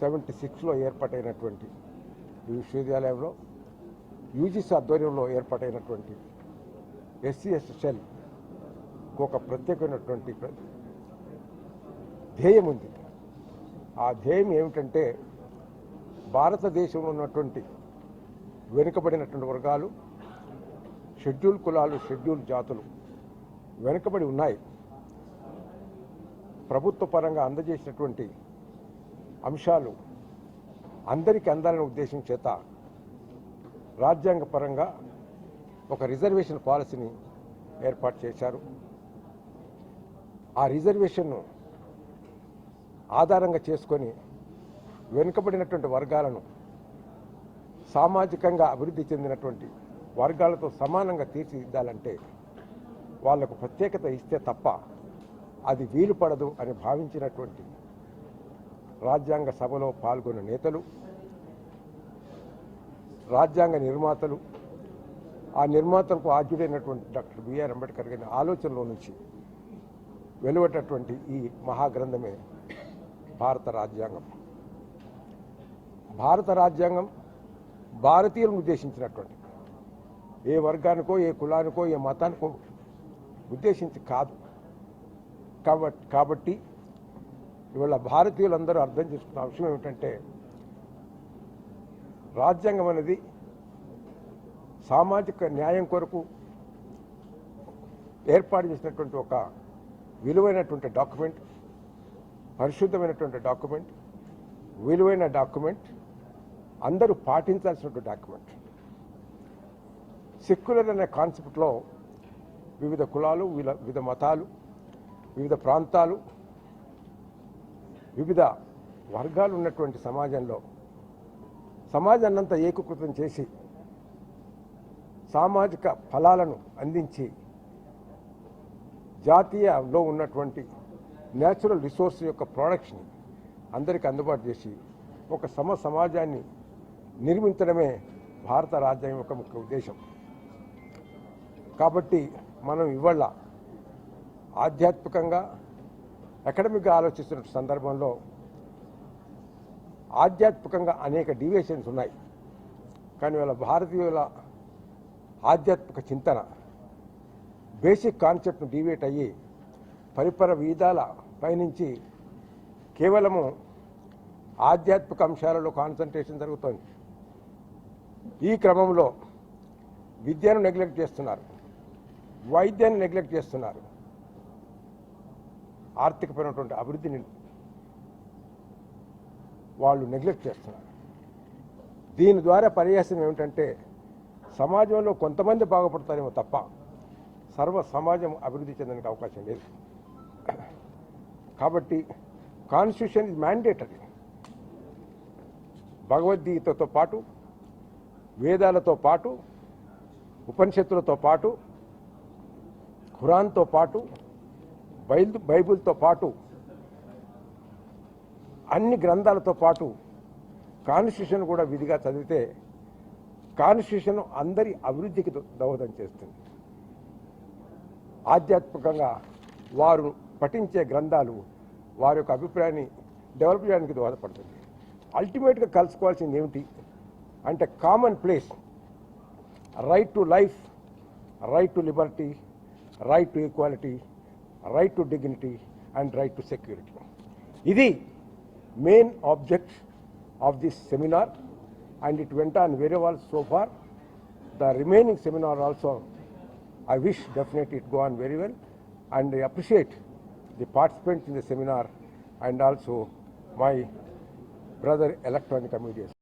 1976లో ఏర్పాటైనటువంటి ఈ విశ్వవిద్యాలయంలో యూజీసీ ఆధ్వర్యంలో ఏర్పాటైనటువంటి ఎస్సీ/ఎస్టీ సెల్ ఒక ప్రత్యేకమైనటువంటి ధ్యేయం ఉంది. ఆ ధ్యేయం ఏమిటంటే భారతదేశంలో ఉన్నటువంటి వెనుకబడినటువంటి వర్గాలు, షెడ్యూల్ కులాలు, షెడ్యూల్ జాతులు వెనుకబడి ఉన్నాయి. ప్రభుత్వ పరంగా అందజేసినటువంటి అంశాలు అందరికీ అందాలనే ఉద్దేశం చేత రాజ్యాంగ పరంగా ఒక రిజర్వేషన్ పాలసీని ఏర్పాటు చేశారు. ఆ రిజర్వేషన్ను ఆధారంగా చేసుకొని వెనుకబడినటువంటి వర్గాలను సామాజికంగా అభివృద్ధి చెందినటువంటి వర్గాలతో సమానంగా తీర్చిదిద్దాలంటే వాళ్లకు ప్రత్యేకత ఇస్తే తప్ప అది వీలు పడదు అని భావించినటువంటి రాజ్యాంగ సభలో పాల్గొన్న నేతలు, రాజ్యాంగ నిర్మాతలు, ఆ నిర్మాతలకు ఆద్యుడైనటువంటి డాక్టర్ బిఆర్ అంబేద్కర్ గారి ఆలోచనలో నుంచి వెలువటటువంటి ఈ మహాగ్రంథమే భారత రాజ్యాంగం. భారత రాజ్యాంగం భారతీయులను ఉద్దేశించినటువంటి, ఏ వర్గానికో, ఏ కులానికో, ఏ మతానికో ఉద్దేశించి కాదు. కాబట్టి ఇవాళ భారతీయులందరూ అర్థం చేసుకున్న అంశం ఏమిటంటే రాజ్యాంగం అనేది సామాజిక న్యాయం కొరకు ఏర్పాటు చేసినటువంటి ఒక విలువైనటువంటి డాక్యుమెంట్, పరిశుద్ధమైనటువంటి డాక్యుమెంట్, విలువైన డాక్యుమెంట్, అందరూ పాటించాల్సినటువంటి డాక్యుమెంట్. సెక్యులర్ అనే కాన్సెప్ట్లో వివిధ కులాలు, వివిధ మతాలు, వివిధ ప్రాంతాలు, వివిధ వర్గాలు ఉన్నటువంటి సమాజంలో సమాజాన్నంతా ఏకీకృతం చేసి సామాజిక ఫలాలను అందించి జాతీయలో ఉన్నటువంటి న్యాచురల్ రిసోర్స్ యొక్క ప్రొడక్షన్ అందరికీ అందుబాటు చేసి ఒక సమాజాన్ని నిర్మించడమే భారత రాజ్యాంగం యొక్క ముఖ్య ఉద్దేశం. కాబట్టి మనం ఇవాళ ఆధ్యాత్మికంగా, అకాడమిక్గా ఆలోచిస్తున్న సందర్భంలో ఆధ్యాత్మికంగా అనేక డీవియేషన్స్ ఉన్నాయి. కానీ వాళ్ళ భారతీయుల ఆధ్యాత్మిక చింతన బేసిక్ కాన్సెప్ట్ను డీవియేట్ అయ్యి పరిపర విధాల పైనుంచి కేవలము ఆధ్యాత్మిక అంశాలలో కాన్సన్ట్రేషన్ జరుగుతోంది. ఈ క్రమంలో విద్యను నెగ్లెక్ట్ చేస్తున్నారు, వైద్యాన్ని నెగ్లెక్ట్ చేస్తున్నారు, ఆర్థికపరమైనటువంటి అభివృద్ధిని వాళ్ళు నెగ్లెక్ట్ చేస్తున్నారు. దీని ద్వారా పర్యాసం ఏమిటంటే సమాజంలో కొంతమంది బాగుపడతారేమో తప్ప సర్వ సమాజం అభివృద్ధి చెందడానికి అవకాశం లేదు. కాబట్టి కాన్స్టిట్యూషన్ ఇస్ మ్యాండేటరీ. భగవద్గీతతో పాటు, వేదాలతో పాటు, ఉపనిషత్తులతో పాటు, ఖురాన్తో పాటు, బైబిల్తో పాటు, అన్ని గ్రంథాలతో పాటు కాన్స్టిట్యూషన్ కూడా విధిగా చదివితే కాన్స్టిట్యూషన్ అందరి అభివృద్ధికి దోహదం చేస్తుంది. ఆధ్యాత్మికంగా వారు పఠించే గ్రంథాలు వారి యొక్క అభిప్రాయాన్ని డెవలప్ చేయడానికి దోహదపడుతుంది. అల్టిమేట్గా కలుసుకోవాల్సింది ఏమిటి అంటే common place, right to life, right to liberty, right to equality, right to dignity and right to security. ఇది main object of this seminar, and it went on very well so far. The remaining seminar also, I wish definitely it go on very well, and I appreciate the participants in the seminar and also my brother electronic media.